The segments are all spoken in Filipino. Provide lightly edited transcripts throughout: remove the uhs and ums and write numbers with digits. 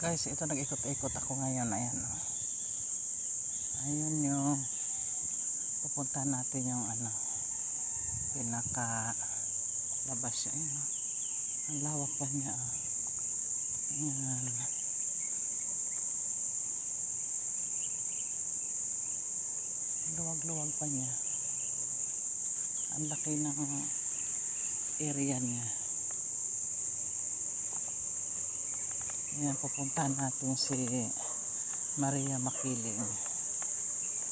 Guys, ito nag-ikot-ikot ako ngayon. Ayan, oh. Ayun yung pupunta natin yung pinaka labas siya. Ayun, oh. Ang lawak pa niya, oh. Ayan. Luwag-luwag pa niya. Ang laki ng area niya. Ayan, pupuntahan natin si Maria Makiling.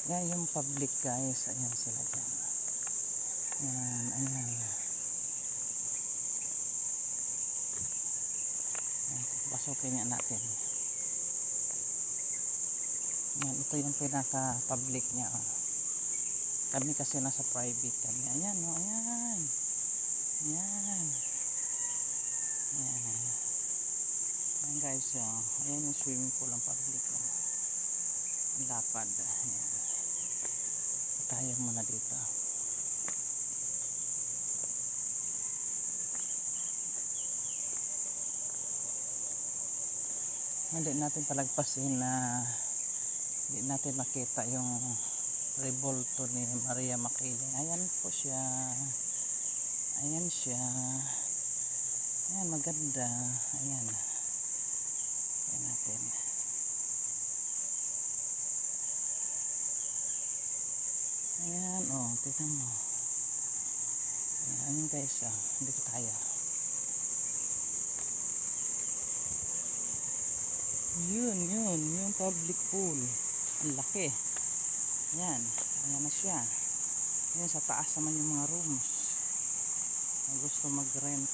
Yan yung public, guys. Ayan sila dyan. Ayan, ayan. Ayan, pasukin nga natin. Ayan, ito yung pinaka-public niya. Oh. Kami kasi nasa private kami. Ayan, oh, ayan. Ayan. Ayan. Ayan, guys. Oh. Ayan yung swimming pool ang public. Oh. Ang lapad. Ayan. Tayo muna dito. Hindi natin palagpasin na hindi natin makita yung revolto ni Maria Makiling. Ayan po siya. Ayan siya. Ayan, maganda. Ayan. Ayan natin. Ayan, oh, tignan mo. Ayan, guys, oh. Dito tayo. Yun, yung public pool. Ang laki. Ayan, ayan na siya. Ayan, sa taas naman yung mga rooms. Ang gusto mag-rent.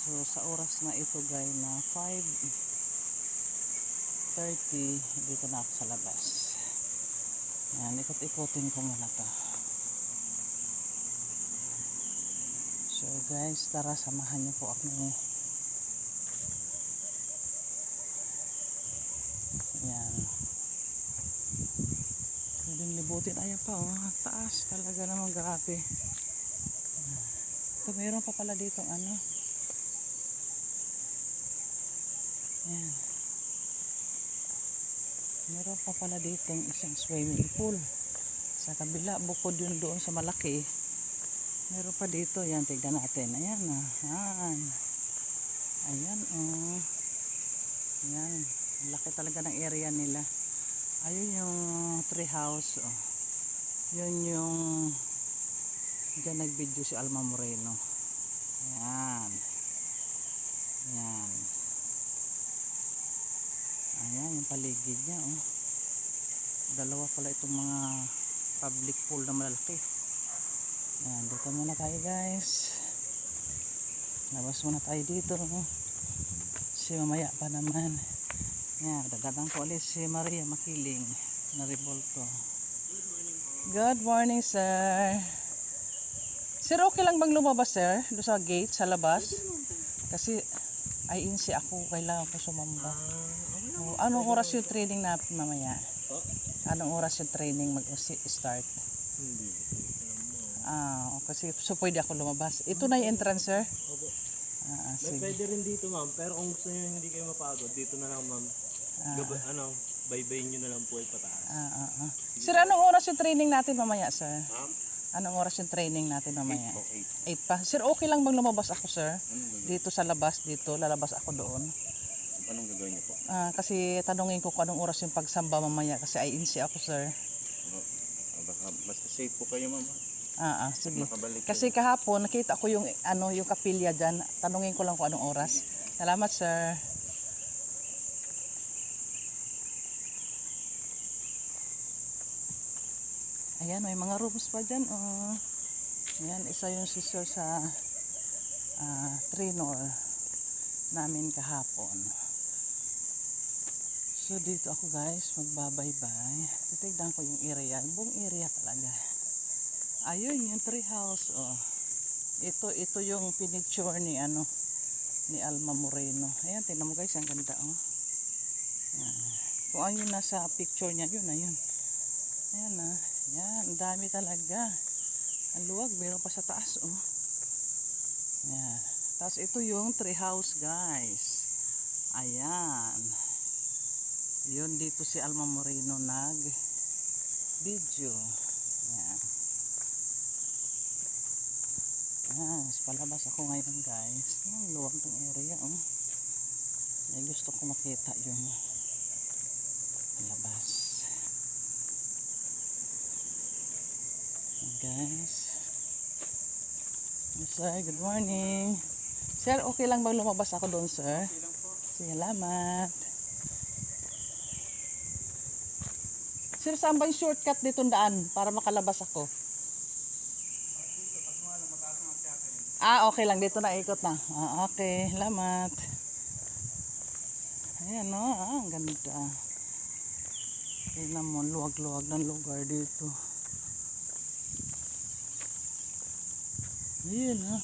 So, sa oras na ito, guys, na 5:30, dito na ako sa labas. Ayan, ikot-ikotin ko muna to. So, guys, tara, samahan niyo po ako ni. Ayan. Pwedeng libutin. Ayan pa, oh. Taas talaga naman, grabe. So, mayroon pa pala dito Ayan. Mayroon pa pala dito isang swimming pool. Sa kabila, bukod yun doon sa malaki. Mayroon pa dito. Ayan, tignan natin. Ayan, ayan. Ayan, oh. Ayan. Laki talaga ng area nila. Ayun yung tree house, oh. Yun yung dyan nag-video si Alma Moreno. Ayan. Ayan. Ayan yung paligid niya, oh. Dalawa pala itong mga public pool na malalaki. Ayan, dito muna tayo, guys. Labas muna tayo dito, oh. Si mamaya pa naman. Ayan, dadadang ko ulit si Maria Makiling na revolto. Good morning, sir. Sir, okay lang bang lumabas, sir? Doon sa gate, sa labas? Kasi, INC ako. Kailangan ko sumamba. Oh, anong oras yung training natin mamaya? Anong oras yung training mag-start? Hindi. Kasi so pwede ako lumabas. Ito na yung entrance, sir? Opo. Sige. Pwede rin dito, ma'am. Pero kung gusto nyo hindi kayo mapagod, dito na lang, ma'am. Baybayin nyo na lang po ay pataas. Sir, anong oras yung training natin mamaya, sir? Ma'am? Anong oras yung training natin mamaya? 8 8 pa. Sir, okay lang bang lumabas ako, sir? Dito sa labas, dito. Lalabas ako doon. Anong gagawin nyo po? Kasi tanungin ko kung anong oras yung pagsamba mamaya. Kasi INC ako, sir. Basta safe po kayo, ma'am. Sige. Makabalik Kasi kahapon, nakita ko yung, yung kapilya dyan. Tanungin ko lang kung anong oras. Salamat, sir. Ayan, may mga rooms pa dyan. Ayan, isa yung sister sa trainer namin kahapon. So, dito ako, guys, magbabaybay. Titignan ko yung area. Yung buong area talaga. Ayun, yung tree house, oh. Ito yung pinicture ni, ni Alma Moreno. Ayan, tingnan mo, guys, ang ganda, oh. Ayan. Kung ano yung nasa picture niya, yun, ayun. Ayan, Ayan, ang dami talaga. Ang luwag, meron pa sa taas, oh. Ayan. Tapos ito yung tree house, guys. Ayan. dito si Alma Moreno nag video. Yan. Palabas ako ngayon guys. Luwag tong area oh. Gusto ko makita yung labas. Guys. Sir, good morning. Sir, okay lang bang lumabas ako doon, sir? Okay lang po. Salamat. Sir, saan ba yung shortcut ditong daan para makalabas ako? Okay lang. Dito na ikot na. Okay. Salamat. Ayan o. Ang ganda. Tingnan mo. Luwag-luwag ng lugar dito. Ayan o.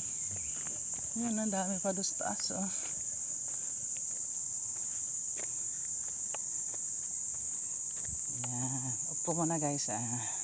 Ayan. Ang dami pa doon sa taas o. Ayan. Upo muna guys ah.